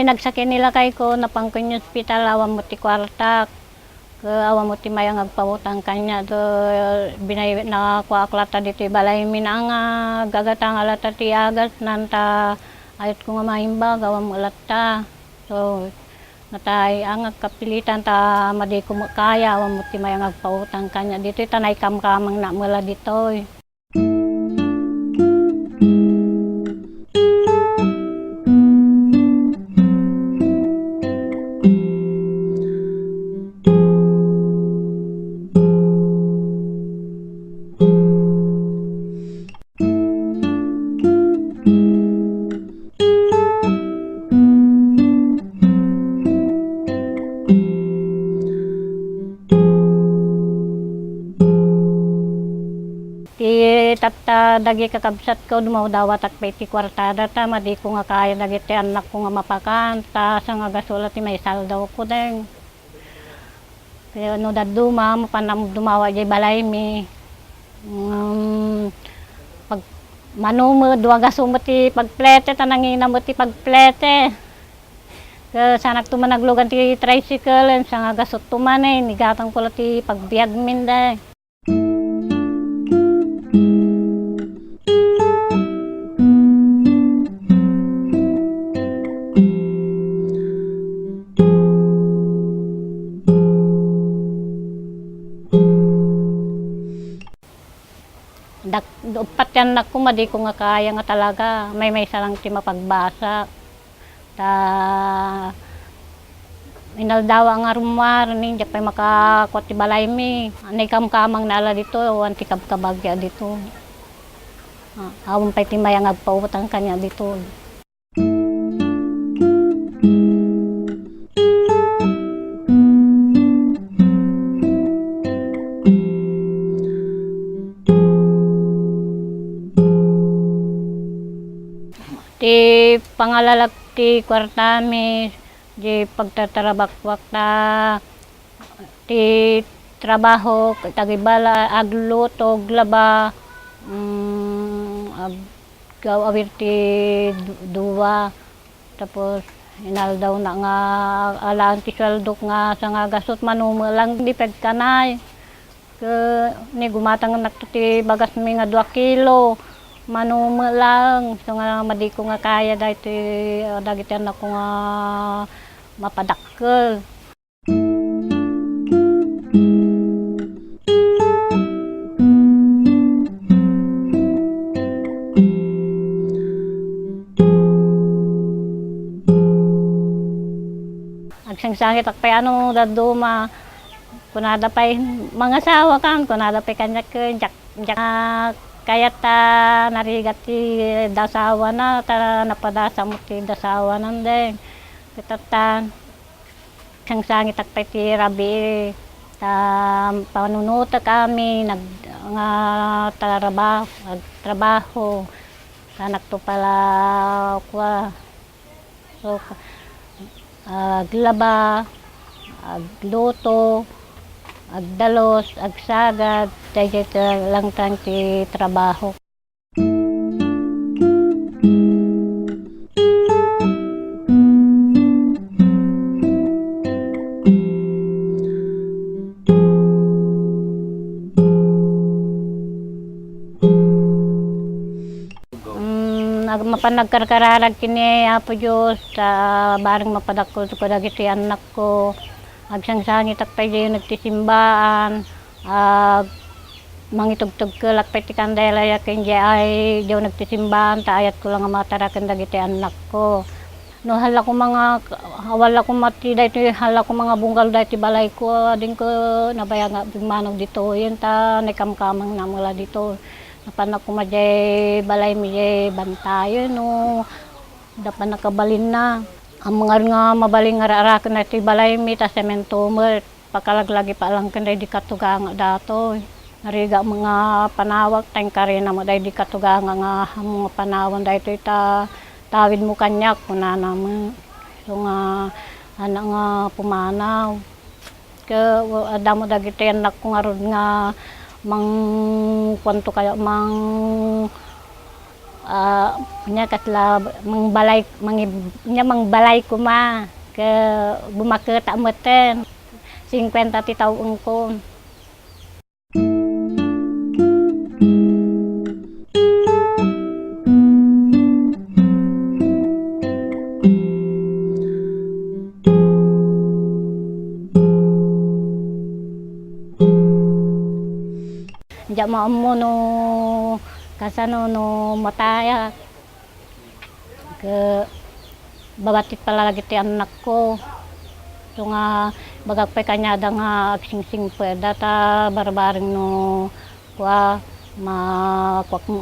nagsakin nila kay ko napangkin hospital awam mo ti kwarta. Awam mo ti mayang agpawutang kanya do binay na kuaklata dito balay minanga gagatang alata ti agas nanta ayat ko nga mahimba awam mo lata. So natay ang kapilitan ta madi ko kaya awam mo ti mayang agpawutang kanya dito tanay kamkamang na mula dito. Tapta dagi kakabsat ko dumaw dawat ak pay ti kwartada ta madi ko nga kaya dagi ti anak ko nga mapakan ta sa nga gasula ti may saldaw ko deng. Kaya no daduma mapanam dumawa jay balay mi. Pag manumo duwa gasumo ti pagplete tanangina mo ti pagplete. Sanak tuman naglugan ti tricycle sa nga gasot tuman nigatang ko ti pagbiag min day. Upat yan na ko, madi ko nga kaya nga talaga. May salang ti mapagbasa. Ta inaldawa nga rumar, ninja pa makakwat ti balay mi. Anay kamkamang nala dito, anti kabkabagya dito. Awang pa ti mayang agpautang kanya dito. Ti pangalalak ti kwarta mi di pagtatrabakwak ta ti trabaho tagibala agluto glaba awir ti duwa tapos inaldaw na nga alaan ti sweldo nga sa nga gasot manumo lang di pagkanay ni gumatang nak ti bagas mi nga 2 kilo manumo lang so nga madi ko nga kaya dahiti dagiti anak ko nga mapadakkel. Agsangsangit akpay ano daduma kunada pay mga sawa kan kunada pay kanya jak kaya ta narigat ti dasawa na ta napadasa mo ti dasawa nandeng kitatan sang sangit akpay ti rabi ta panunuta kami nag nga trabaho anak to pala kwa so aglaba agluto agdalos, agsagad, dahil lang tang ti trabaho. Mapanagkarkararag kini Apo Diyos sa bareng mapadakol ko dagiti anak ko. Agsangsangit akpay di nagtisimbaan, mangitugtog ko lakpay ti kandela yakin di ay di nagtisimbaan, ta ayat ko lang nga matarakan dagiti anak ko. No hala ko mga wala ko mati dahiti hala ko mga bunggal dahiti balay ko din ko nabaya nga bigmanog dito yun ta nakamkamang na mula dito. Napanak ko majay balay mi jay bantayo no dapat nakabalin na. Ang mga nga mabaling nga rarakan na iti balay mi ta semento mo pakalaglagi pa lang kanday di katugang dato. Nariga mga panawag tayong karina mo dahi di katugang nga mga panawan dahi ito tawid mo kanyak kunana mo. So nga anak nga pumanaw. Kaya adamo dagiti anak ko nga ron nga mang kwanto kaya mang nya kasla mangbalay ko ma ke bumaketa meten 50 ti taon ko. Diya mo no kasano no mataya ke babatit pala lagi ti anak ko. So nga bagak pa kanyada nga agsing-sing pweda ta barbaring no kwa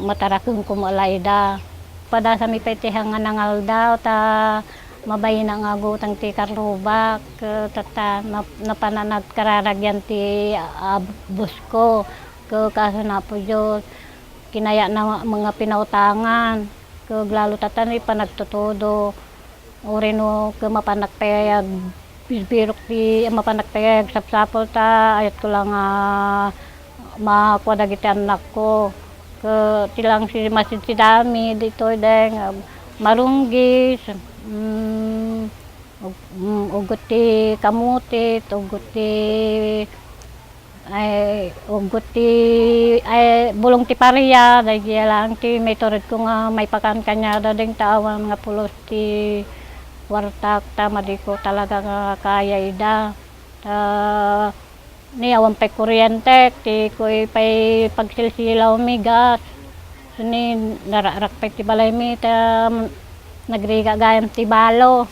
matarakeng ko malayda. Pada sa mi petihang nga nangal daw ta mabay na nga gutang ti karlubak tata napananag kararagyan ti bus ko ke kaso na po Diyos kinaya na mga pinautangan ke lalo tatani panagtutudo uri no ke mapanagpayag birok ti mapanagpayag sapsapol ta ayat ko lang makuha dagiti anak ko ke tilang si masid si dami dito deng marunggis ugot ti kamutit ugot ti bulong ti pariya dahil lang ti may turid ko nga may pakan kanya dading tawan nga pulos ti wartak ta madiko talaga nga kaya ida ni awan pay kuryente ti koy pay pagsilsilaw mi gas ni nararak pay ti balay mi ta nagriga gayam ti balo